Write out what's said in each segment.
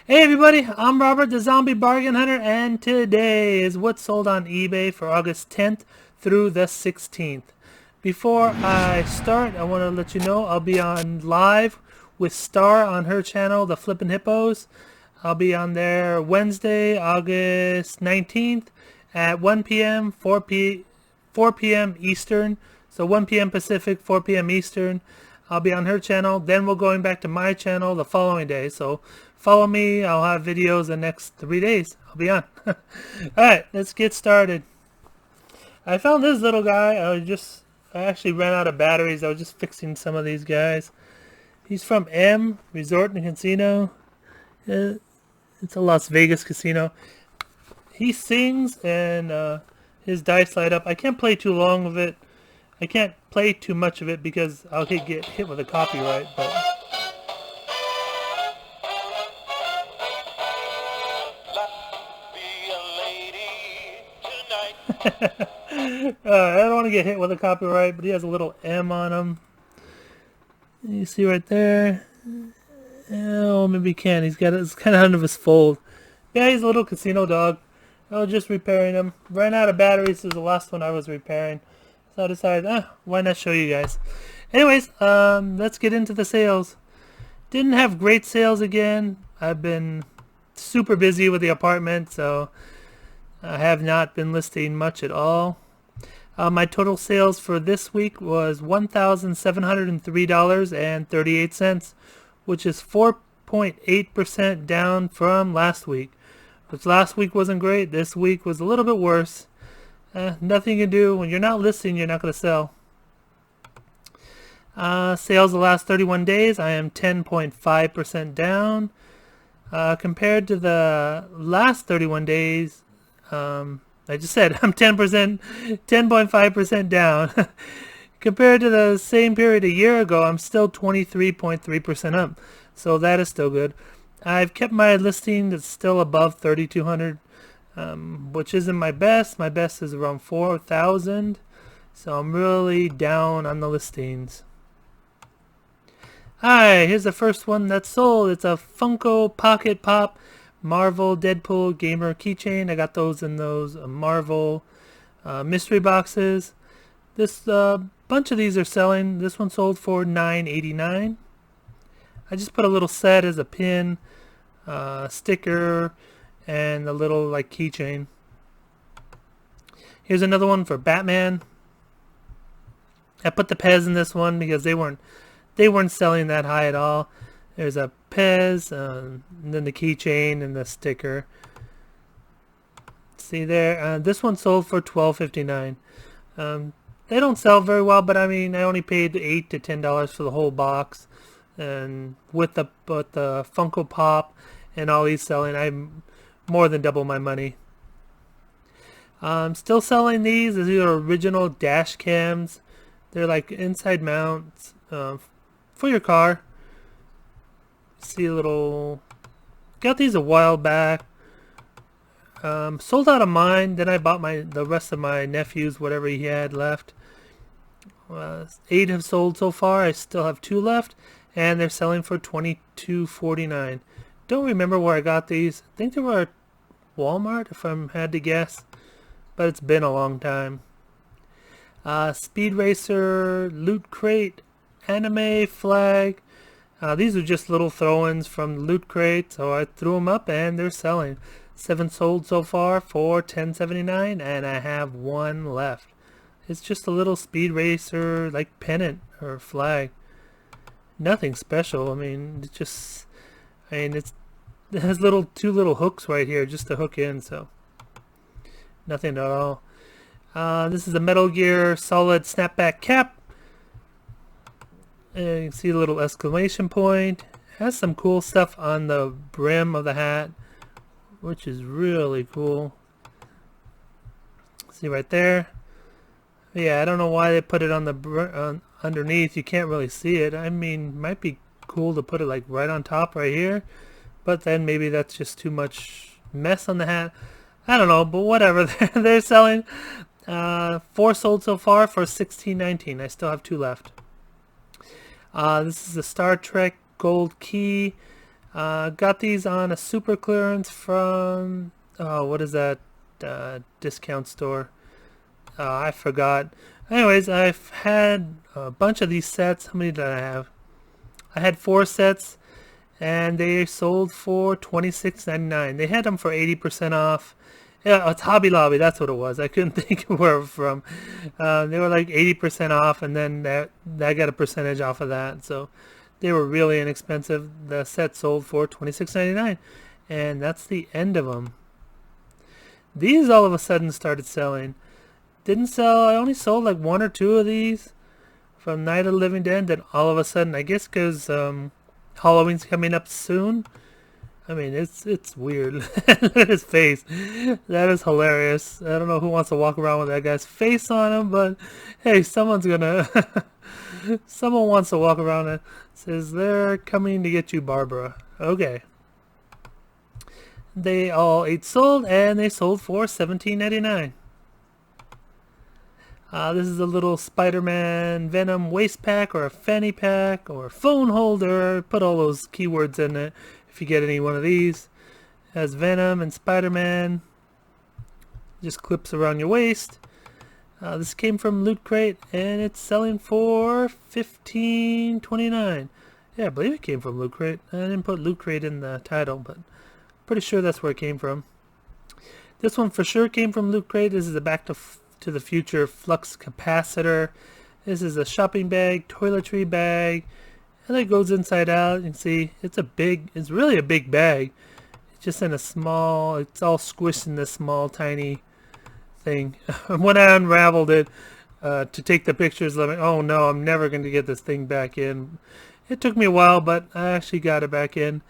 Hey everybody, I'm Robert the Zombie Bargain Hunter, and today is what's sold on eBay for August 10th through the 16th. Before I start, I want to let you know I'll be on live with Star on her channel, The Flippin' Hippos. I'll be on there Wednesday, August 19th at 1 p.m., 4 p.m. Eastern. So 1 p.m. Pacific, 4 p.m. Eastern. I'll be on her channel. Then we're going back to my channel the following day. So follow me. I'll have videos the next 3 days. I'll be on. Alright, let's get started. I found this little guy. I actually ran out of batteries. I was just fixing some of these guys. He's from M Resort and Casino. It's a Las Vegas casino. He sings and his dice light up. I can't play too long of it. I can't play too much of it because I'll get hit with a copyright. But I don't want to get hit with a copyright, but he has a little M on him. You see right there. Oh, maybe you can. It's kind of under his fold. Yeah, he's a little casino dog. I was just repairing him. Ran out of batteries. This is the last one I was repairing. So I decided, why not show you guys? Anyways, let's get into the sales. Didn't have great sales again. I've been super busy with the apartment, so I have not been listing much at all. My total sales for this week was $1,703.38, which is 4.8% down from last week. Which last week wasn't great. This week was a little bit worse. Nothing you can do. When you're not listing, you're not going to sell. Sales the last 31 days, I am 10.5% down. Compared to the last 31 days, I just said I'm 10.5% down. Compared to the same period a year ago, I'm still 23.3% up. So that is still good. I've kept my listing that's still above 3,200. Which isn't my best. My best is around 4,000. So I'm really down on the listings. Alright, here's the first one that's sold. It's a Funko Pocket Pop Marvel Deadpool Gamer Keychain. I got those in those Marvel mystery boxes. This bunch of these are selling. This one sold for $9.89. I just put a little set as a pin, sticker, and a little like keychain. Here's another one for Batman. I put the Pez in this one because they weren't selling that high at all. There's a Pez, and then the keychain and the sticker. See there, this one sold for $12.59. They don't sell very well, but I mean, I only paid $8 to $10 for the whole box, and with the Funko Pop and all these selling, I'm more than double my money. Still selling these. These are original dash cams. They're like inside mounts for your car. See a little. Got these a while back. Sold out of mine. Then I bought the rest of my nephew's, whatever he had left. 8 have sold so far. I still have 2 left, and they're selling for $22.49. Don't remember where I got these. I think they were at Walmart, if I had to guess, but it's been a long time. Speed Racer, Loot Crate, Anime Flag. These are just little throw-ins from the Loot Crate, so I threw them up and they're selling. 7 sold so far for $10.79, and I have 1 left. It's just a little Speed Racer like pennant or flag. Nothing special. I mean, it has 2 little hooks right here just to hook in, so nothing at all. This is a Metal Gear Solid snapback cap. And you can see a little exclamation point. Has some cool stuff on the brim of the hat, which is really cool. See right there. Yeah, I don't know why they put it on the underneath. You can't really see it. I mean, it might be cool to put it like right on top right here, but then maybe that's just too much mess on the hat. I don't know, but whatever. They're selling. 4 sold so far for $16.19. I still have 2 left. This is a Star Trek gold key. Got these on a super clearance from, what is that discount store? I forgot. Anyways, I've had a bunch of these sets. How many did I have? I had 4 sets, and they sold for $26.99. They had them for 80% off. Yeah, it's Hobby Lobby. That's what it was. I couldn't think of where from. They were like 80% off, and then that got a percentage off of that. So they were really inexpensive. The set sold for $26.99, and that's the end of them. These all of a sudden started selling. Didn't sell. I only sold like 1 or 2 of these from Night of the Living Dead. Then all of a sudden, I guess because Halloween's coming up soon. I mean, it's weird. Look at his face. That is hilarious. I don't know who wants to walk around with that guy's face on him, but hey, someone's gonna. Someone wants to walk around and says they're coming to get you, Barbara. Okay. They all 8 sold, and they sold for $17.99. This is a little Spider-Man Venom waist pack, or a fanny pack, or a phone holder. Put all those keywords in it if you get any one of these. It has Venom and Spider-Man. Just clips around your waist. This came from Loot Crate, and it's selling for $15.29. Yeah, I believe it came from Loot Crate. I didn't put Loot Crate in the title, but pretty sure that's where it came from. This one for sure came from Loot Crate. This is a Back to the Future Flux Capacitor. This is a shopping bag, toiletry bag, and it goes inside out. You can see it's really a big bag. It's just in a small, it's all squished in this small tiny thing. When I unraveled it to take the pictures, I'm like, oh no, I'm never going to get this thing back in. It took me a while, but I actually got it back in.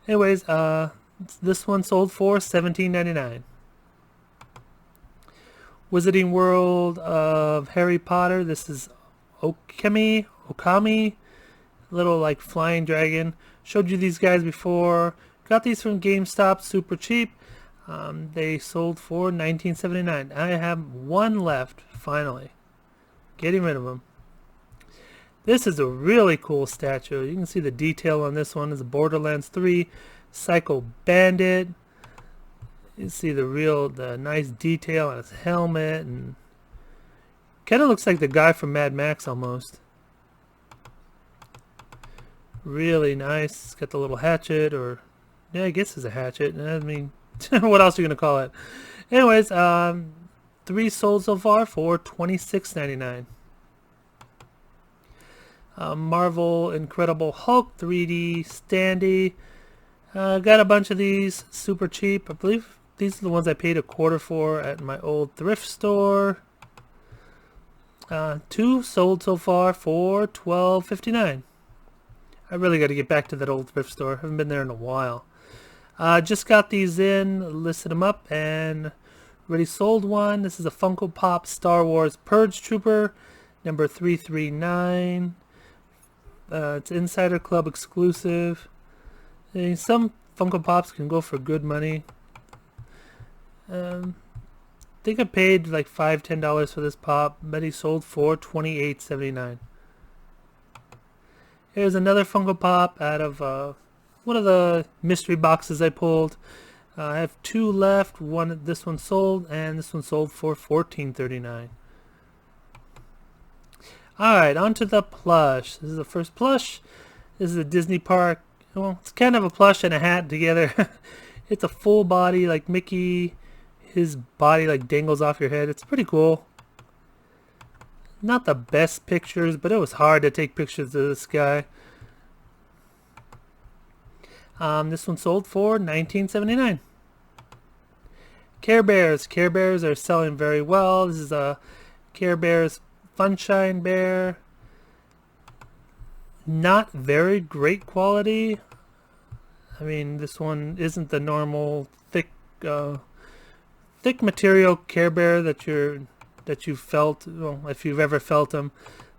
Anyways, this one sold for $17.99. Wizarding World of Harry Potter. This is Okami, little like flying dragon. Showed you these guys before. Got these from GameStop, super cheap. They sold for $19.79. I have 1 left, finally. Getting rid of them. This is a really cool statue. You can see the detail on this one. It's a Borderlands 3 Psycho Bandit. You see the nice detail on his helmet, and kind of looks like the guy from Mad Max almost. Really nice. It's got the little hatchet, or yeah, I guess it's a hatchet. I mean, what else are you gonna call it? Anyways, 3 sold so far for $26.99. Marvel Incredible Hulk 3D Standee. Got a bunch of these super cheap. I believe these are the ones I paid $1/4 for at my old thrift store. 2 sold so far for $12.59. I really got to get back to that old thrift store. Haven't been there in a while. Just got these in, listed them up, and already sold one. This is a Funko Pop Star Wars Purge Trooper, number 339. It's Insider Club exclusive. Some Funko Pops can go for good money. I think I paid like $5-10 for this pop, but he sold for $28.79. Here's another Funko Pop out of one of the mystery boxes I pulled. I have 2 left. This one sold, and this one sold for $14.39. Alright, on to the plush. This is the first plush. This is a Disney park. Well, it's kind of a plush and a hat together. It's a full body like Mickey. His body like dangles off your head. It's pretty cool. Not the best pictures, but it was hard to take pictures of this guy. This one sold for $19.79. Care Bears. Care Bears are selling very well. This is a Care Bears Funshine Bear. Not very great quality. I mean, this one isn't the normal thick material Care Bear that you've felt, well, if you've ever felt them.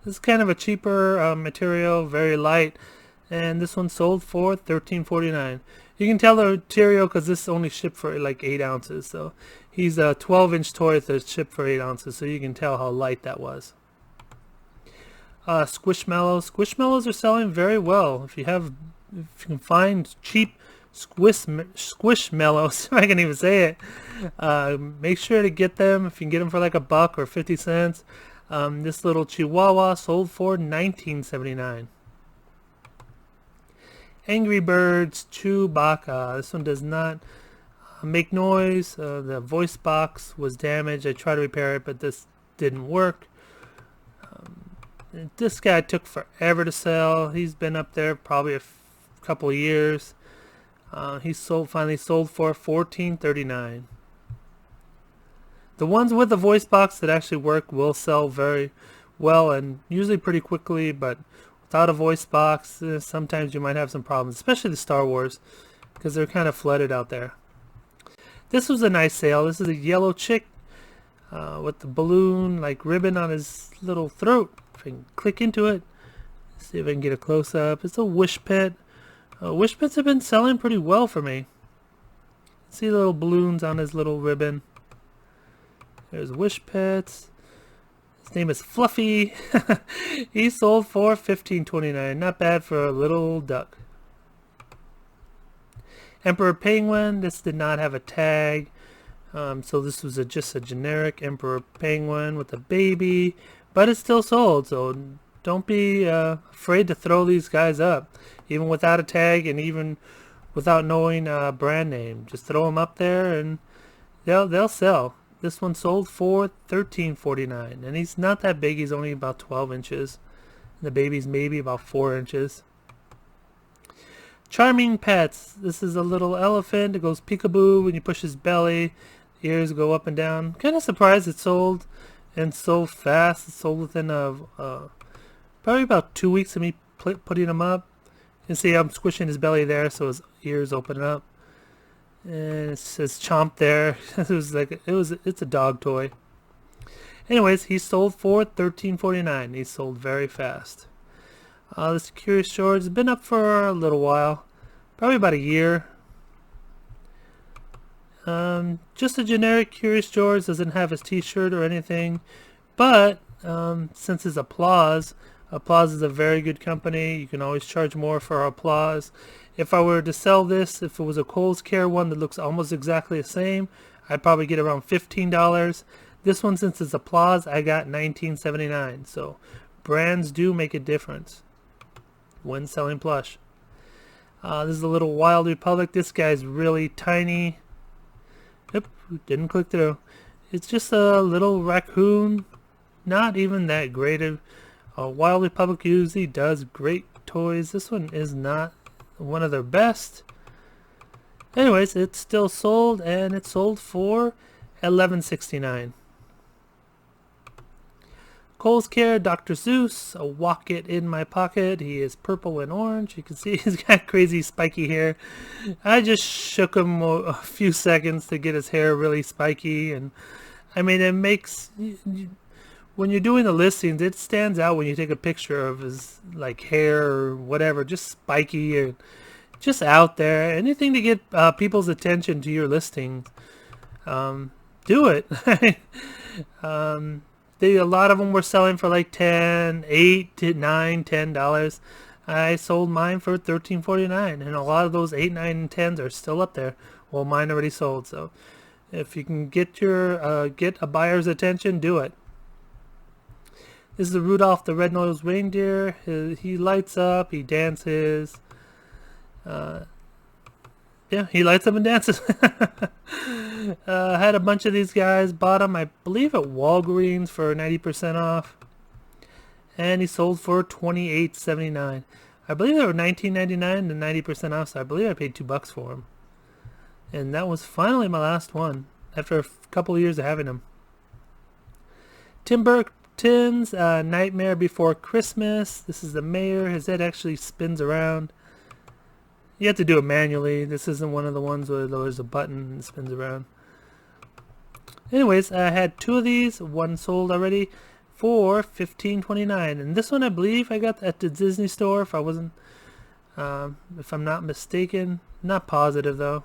This is kind of a cheaper material, very light, and this one sold for $13.49. You can tell the material because this only shipped for like 8 ounces. So he's a 12-inch toy that's shipped for 8 ounces, so you can tell how light that was. Squishmallows. Squishmallows are selling very well. If you can find cheap Squishmallows, if I can even say it. Make sure to get them if you can get them for like $1 or 50 cents. This little Chihuahua sold for $19.79. Angry Birds Chewbacca. This one does not make noise. The voice box was damaged. I tried to repair it, but this didn't work. This guy took forever to sell. He's been up there probably a couple of years. He finally sold for $14.39. The ones with the voice box that actually work will sell very well and usually pretty quickly, but without a voice box, sometimes you might have some problems, especially the Star Wars, because they're kind of flooded out there. This was a nice sale. This is a yellow chick with the balloon like ribbon on his little throat. If I can click into it, see if I can get a close-up. It's a wish pit. Wish pits have been selling pretty well for me. See the little balloons on his little ribbon. There's wish pits. His name is Fluffy. He sold for $15.29. Not bad for a little duck. Emperor Penguin. This did not have a tag. So this was just a generic Emperor Penguin with a baby. But it's still sold. So don't be afraid to throw these guys up. Even without a tag and even without knowing a brand name. Just throw them up there and they'll sell. This one sold for $13.49, and he's not that big. He's only about 12 inches. And the baby's maybe about 4 inches. Charming Pets. This is a little elephant. It goes peekaboo when you push his belly. The ears go up and down. Kind of surprised it sold and so fast. It sold within probably about 2 weeks of me putting him up. You can see I'm squishing his belly there, so his ears open up. And it says Chomp there. It's a dog toy. Anyways, he sold for $13.49. He sold very fast. This Curious George has been up for a little while, probably about a year. Just a generic Curious George, doesn't have his t-shirt or anything, but since it's Applause is a very good company. You can always charge more for Applause. If I were to sell this, if it was a Kohl's Care one that looks almost exactly the same, I'd probably get around $15. This one, since it's Applause, I got $19.79. So brands do make a difference when selling plush. This is a little Wild Republic. This guy's really tiny. Yep, didn't click through. It's just a little raccoon. Not even that great. Wild Republic usually does great toys. This one is not one of their best. Anyways, it's still sold, and it sold for $11.69. Kohl's Care Dr. Zeus, a walk it in my pocket. He is purple and orange. You can see he's got crazy spiky hair. I just shook him a few seconds to get his hair really spiky, and I mean, it makes, when you're doing the listings, it stands out when you take a picture of his like hair or whatever, just spiky or just out there. Anything to get people's attention to your listing, do it. A lot of them were selling for like $10, $8 to $9, $10. I sold mine for $13.49, and a lot of those 8, 9, and 10s are still up there. Well, mine already sold, so if you can get a buyer's attention, do it. This is the Rudolph the Red-Nosed Reindeer. He lights up, he dances. Yeah, he lights up and dances. Had a bunch of these guys. Bought them, I believe, at Walgreens for 90% off. And he sold for $28.79. I believe they were $19.99 and 90% off, so I believe I paid $2 for them. And that was finally my last one, after a couple of years of having them. Tim Burton's Nightmare Before Christmas. This is the mayor. His head actually spins around. You have to do it manually. This isn't one of the ones where there's a button and it spins around. Anyways, I had 2 of these. One sold already for $15.29. And this one I believe I got at the Disney store, if I'm not mistaken. Not positive though.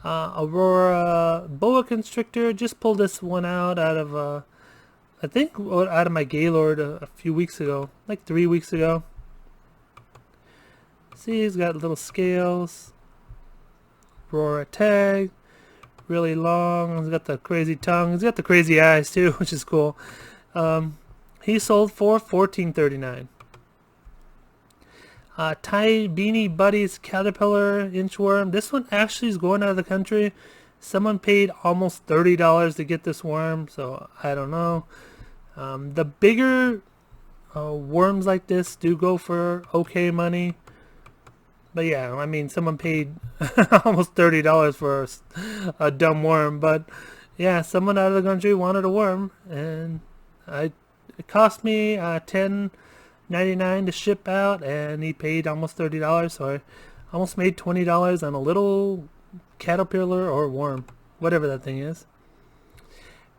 Auroraboa Constrictor. Just pulled this one out of I think out of my Gaylord a few weeks ago, like 3 weeks ago. See, he's got little scales. Aurora tag. Really long. He's got the crazy tongue. He's got the crazy eyes too, which is cool. He sold for $14.39. Tiny Beanie Buddies Caterpillar Inchworm. This one actually is going out of the country. Someone paid almost $30 to get this worm, so I don't know. The bigger worms like this do go for okay money. But yeah, I mean, someone paid almost $30 for a dumb worm. But yeah, someone out of the country wanted a worm, and it cost me $10.99 to ship out, and he paid almost $30, so I almost made $20 on a little caterpillar or worm, whatever that thing is.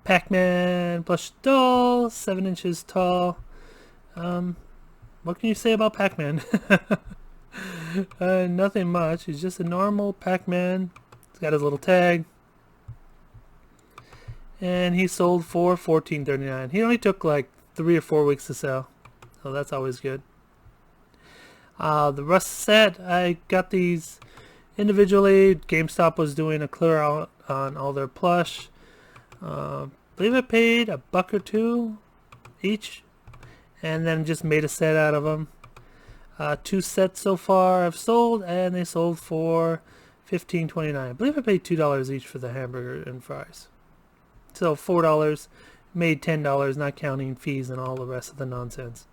Pacman plush doll, 7 inches tall. What can you say about Pacman? Nothing much. He's just a normal Pacman. He's got his little tag. And he sold for $14.39. He only took like 3 or 4 weeks to sell, so that's always good. The rust set, I got these individually. GameStop was doing a clear out on all their plush. I believe I paid $1 or $2 each, and then just made a set out of them. 2 sets so far I've sold, and they sold for $15.29. I believe I paid $2 each for the hamburger and fries. So $4, made $10, not counting fees and all the rest of the nonsense.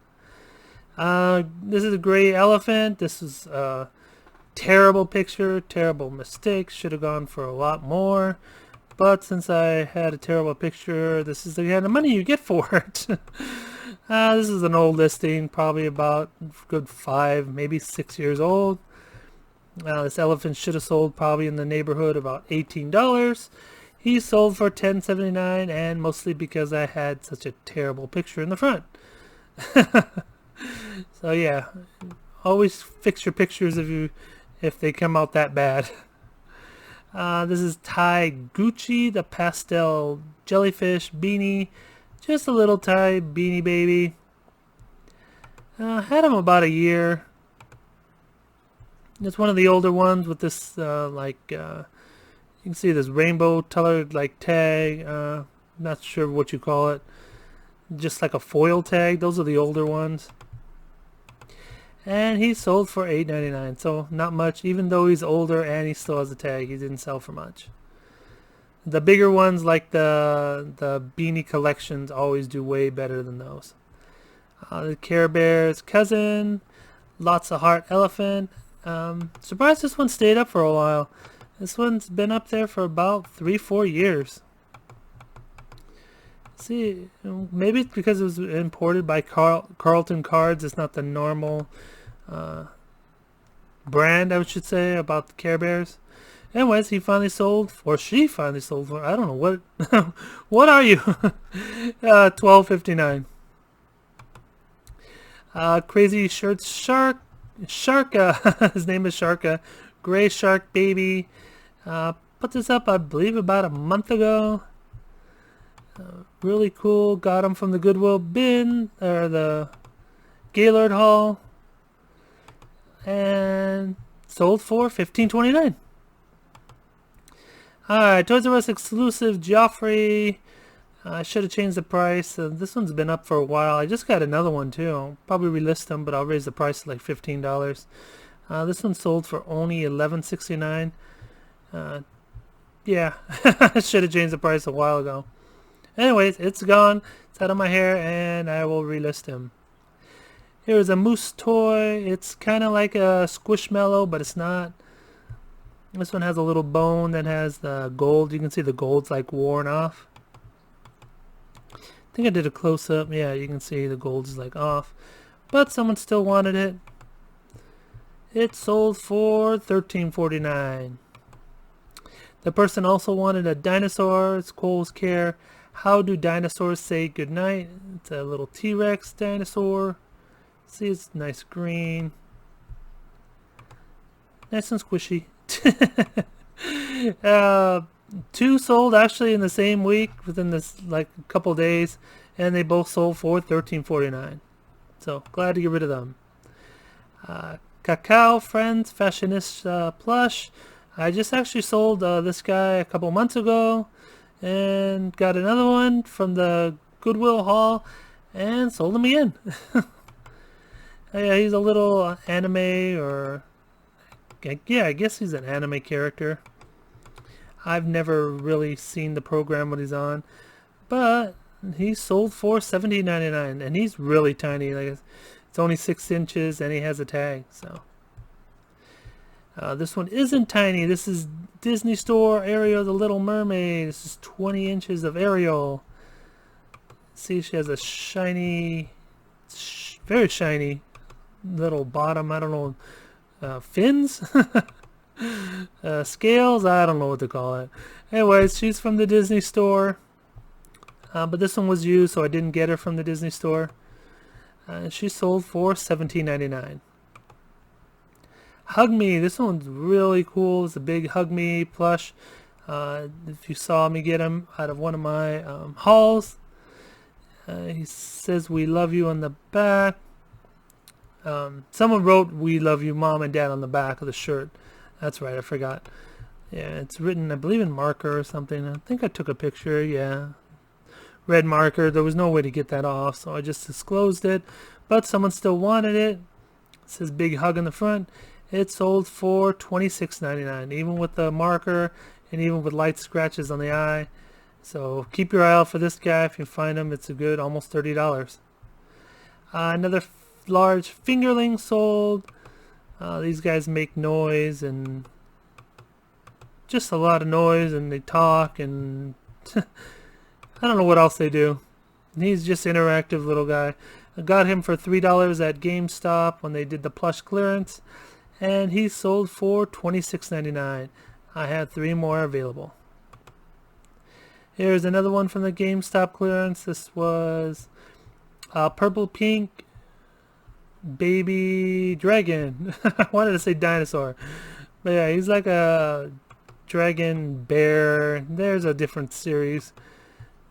This is a gray elephant. This is a terrible picture, terrible mistake. Should have gone for a lot more. But since I had a terrible picture, this is the kind of money you get for it. This is an old listing, probably about good 5, maybe 6 years old. This elephant should have sold probably in the neighborhood about $18. He sold for $10.79, and mostly because I had such a terrible picture in the front. So yeah, always fix your pictures if they come out that bad. This is Thai Gucci, the Pastel Jellyfish beanie. Just a little Thai beanie baby. Had him about a year. It's one of the older ones with this you can see this rainbow colored like tag. Not sure what you call it. Just like a foil tag. Those are the older ones. And he sold for $8.99, so not much. Even though he's older and he still has a tag, he didn't sell for much. The bigger ones, like the beanie collections, always do way better than those. The Care Bear's cousin, Lotsa Heart Elephant. Surprised this one stayed up for a while. This one's been up there for about 3-4 years. See, maybe it's because it was imported by Carlton Cards. It's not the normal brand, I should say, about the Care Bears. Anyways, he finally sold, or she finally sold for, I don't know, what what are you? $12.59. Crazy Shirts Shark, his name is Sharka, Gray Shark Baby. Put this up, I believe, about a month ago. Really cool. Got him from the Goodwill bin, or the Gaylord Hall, and sold for $15.29. Alright, Toys R Us exclusive Joffrey. I should have changed the price. This one's been up for a while. I just got another one too. I'll probably relist them, but I'll raise the price to like $15. This one sold for only $11.69. Yeah, I should have changed the price a while ago. Anyways, it's gone. It's out of my hair, and I will relist him. Here's a moose toy. It's kind of like a Squishmallow, but it's not. This one has a little bone that has the gold. You can see the gold's like worn off. I think I did a close-up. Yeah, you can see the gold is like off. But someone still wanted it. It sold for $13.49. The person also wanted a dinosaur. It's Cole's Care. How do dinosaurs say goodnight? It's a little T-Rex dinosaur. See, it's nice green. Nice and squishy. 2 sold actually in the same week, within this like a couple days, and they both sold for $13.49. So glad to get rid of them. Cacao Friends Fashionista plush. I just actually sold this guy a couple months ago and got another one from the Goodwill haul and sold him again. Yeah, he's a little anime, or yeah, I guess he's an anime character. I've never really seen the program when he's on, but he's sold for $17.99, and he's really tiny. Like, it's only 6 inches, and he has a tag. So this one isn't tiny. This is Disney Store Ariel the Little Mermaid. This is 20 inches of Ariel. See, she has a shiny, very shiny little bottom. I don't know, fins, scales. I don't know what to call it. Anyways, she's from the Disney Store, but this one was used, so I didn't get her from the Disney Store. She sold for $17.99. Hug Me. This one's really cool. It's a big Hug Me plush. If you saw me get him out of one of my hauls, he says "We love you" on the back. Someone wrote "We love you, Mom and Dad" on the back of the shirt. That's right, I forgot. Yeah, it's written, I believe, in marker or something. I think I took a picture. Yeah, red marker. There was no way to get that off, so I just disclosed it. But someone still wanted it. It says "Big Hug" in the front. It sold for $26.99, even with the marker and even with light scratches on the eye. So keep your eye out for this guy. If you find him, it's a good almost $30. Another large fingerling sold. These guys make noise, and just a lot of noise, and they talk, and I don't know what else they do. He's just interactive little guy. I got him for $3 at GameStop when they did the plush clearance, and he sold for $26.99. I had 3 more available. Here's another one from the GameStop clearance. This was purple pink baby dragon. I wanted to say dinosaur, but yeah, he's like a dragon bear. There's a different series.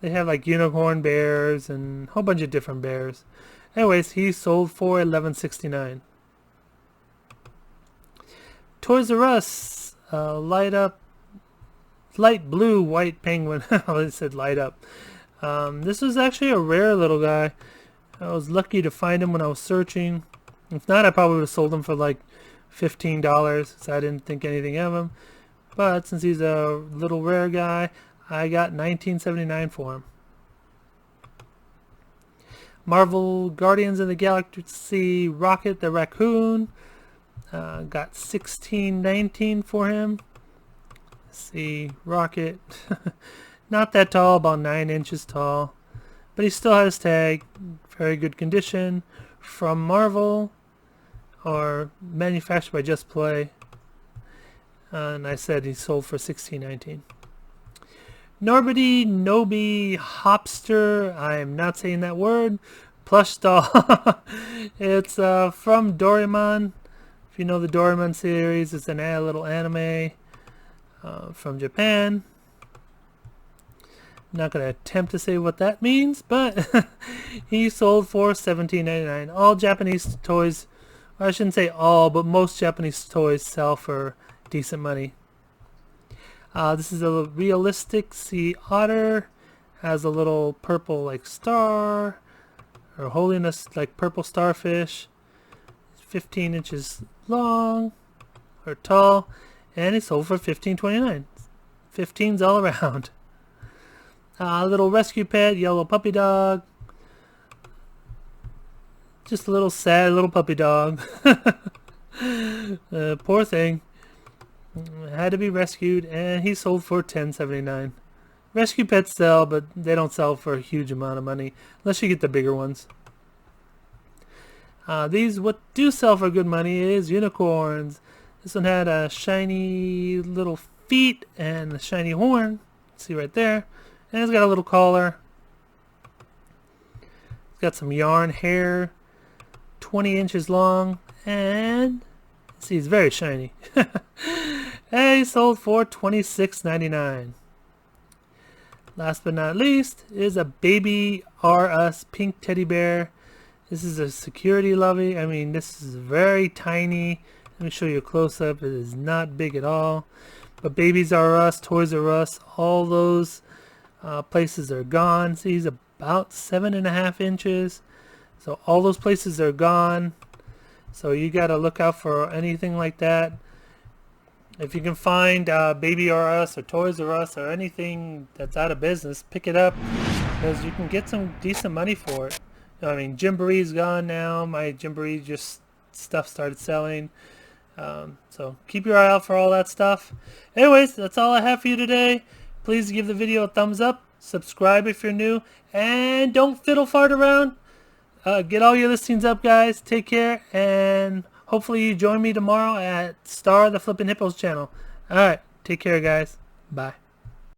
They have like unicorn bears and a whole bunch of different bears. Anyways, he sold for $11.69. Toys R Us, light blue white penguin. I said light up. This was actually a rare little guy. I was lucky to find him when I was searching. If not, I probably would have sold him for like $15, so I didn't think anything of him. But since he's a little rare guy, I got $19.79 for him. Marvel Guardians of the Galaxy Rocket the Raccoon. Got $16.19 for him. Let's see, Rocket. Not that tall, about 9 inches tall. But he still has tag. Very good condition. From Marvel, or manufactured by Just Play. And I said he sold for $16.19. Norbity Nobi Hopster. I am not saying that word. Plush doll. It's from Doraemon. If you know the Doraemon series, it's an little anime from Japan. I'm not going to attempt to say what that means, but he sold for $17.99. All Japanese toys, I shouldn't say all, but most Japanese toys sell for decent money. This is a realistic sea otter. Has a little purple like star, or holiness like purple starfish. 15 inches long or tall, and it sold for $15.29. 15's all around. Little rescue pet, yellow puppy dog. Just a little sad little puppy dog. Poor thing. Had to be rescued, and he sold for $10.79. Rescue pets sell, but they don't sell for a huge amount of money unless you get the bigger ones. These what do sell for good money is unicorns. This one had a shiny little feet and a shiny horn. See right there. And it's got a little collar. It's got some yarn hair. 20 inches long. And see, it's very shiny. And he sold for $26.99. Last but not least is a Baby R Us pink teddy bear. This is a security lobby. I mean, this is very tiny. Let me show you a close-up. It is not big at all. But Babies R Us, Toys R Us, all those places are gone. See, he's about 7.5 inches. So all those places are gone. So you got to look out for anything like that. If you can find Baby R Us or Toys R Us or anything that's out of business, pick it up because you can get some decent money for it. I mean, Gymboree's gone now. My Gymboree just stuff started selling. So keep your eye out for all that stuff. Anyways, that's all I have for you today. Please give the video a thumbs up. Subscribe if you're new. And don't fiddle fart around. Get all your listings up, guys. Take care. And hopefully you join me tomorrow at Star the Flippin' Hippos channel. Alright. Take care, guys. Bye.